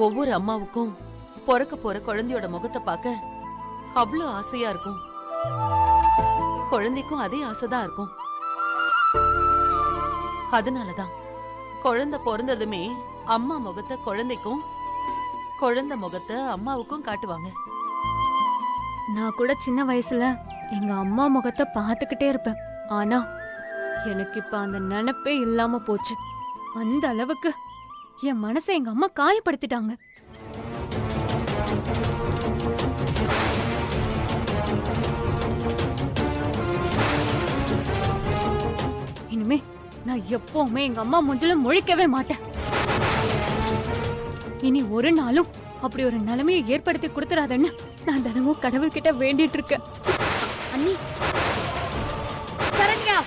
ஒவ்வொரு அம்மாவுக்கும் பிறக்க போற குழந்தையோட முகத்தை பார்க்க அவ்வளவு ஆசையா இருக்கும். குழந்தைக்கும் அதே ஆசைதான் இருக்கும். அதனாலதான் குழந்தை பிறந்ததுமே அம்மா முகத்தை குழந்தைக்கும், குழந்தை முகத்தை அம்மாவுக்கும் காட்டுவாங்க. நான் கூட சின்ன வயசுல எங்க அம்மா முகத்தை பார்த்துக்கிட்டே இருப்பேன். ஆனா எனக்கு இப்ப அந்த நினைப்பே இல்லாம போச்சு. அந்த அளவுக்கு என் மனசை எங்க அம்மா காயப்படுத்திட்டாங்க. இனிமே நான் எப்பவுமே எங்க அம்மா மூஞ்சில முழிக்கவே மாட்டேன். இனி ஒரு நாளும் அப்படி ஒரு நிலைமையை ஏற்படுத்தி கொடுத்துறாதன்னு நான் தினமும் கடவுள்கிட்ட வேண்டிட்டு இருக்கேன். அண்ணி, சரண்யா,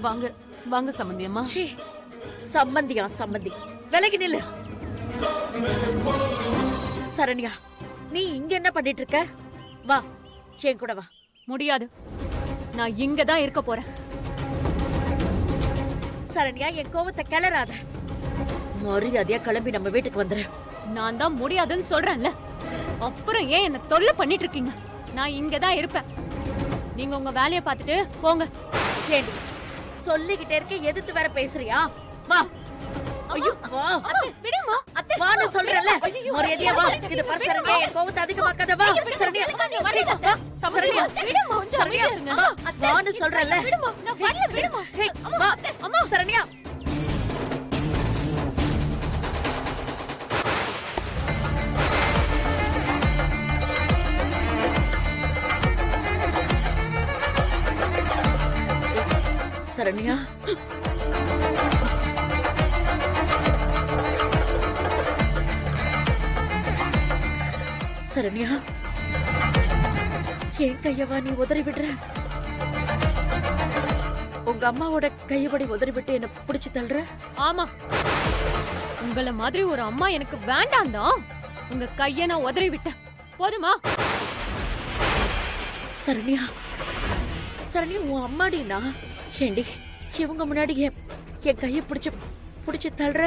வாங்க வாங்க சம்பந்தி அம்மா. ச்சே, சம்மந்தியா சம்மந்தி, விலகி நில்லு. சரண்யா, நீ இங்க என்ன பண்ணிட்டு இருக்க? வா, என் கூட வா. முடியாது, நான் இங்க தான் இருக்க போறேன். சரண்யா, என் கோவத்தை கிளறாத. மரியாதையா கிளம்பி நம்ம வீட்டுக்கு வந்துரு. நான் தான் முடியாதுன்னு சொல்றேன்ல, அப்புறம் ஏன் என்ன தொல்லை பண்ணிட்டு இருக்கீங்க? நான் இங்க தான் இருப்பேன். நீங்க உங்க வேலையை பார்த்துட்டு போங்க. ஏண்டி சொல்லிக்கிட்டே இருக்க, எதிர்த்து வேற பேசுறியா? வா. ஐயோ, வா. விடுமா, வான்னு சொல்றேன்ல. மரியாதையா வா. இது பாரு சரண்யா, என் கோவத்தை அதிகமாக்காத. வா சரண்யா, வா. சரண்யா, விடுமா, சரண்யா, வான்னு சொல்றேன்ல. ஹே, வா. அம்மா, சரண்யா. சரண்யா, சரண்யா, என் கையவா நீ உதறி விடுற? உங்க அம்மாவோட கையபடி உதறி விட்டு என்ன பிடிச்சு தள்ளுற? ஆமா, உங்கள மாதிரி ஒரு அம்மா எனக்கு வேண்டாம் தான் உங்க கைய நான் உதறி விட்டேன். போதுமா? சரண்யா, சரண்யா, உன் அம்மாடினா ஏண்டி இவங்க முன்னாடி என் கைய பிடிச்சு தள்ளுற?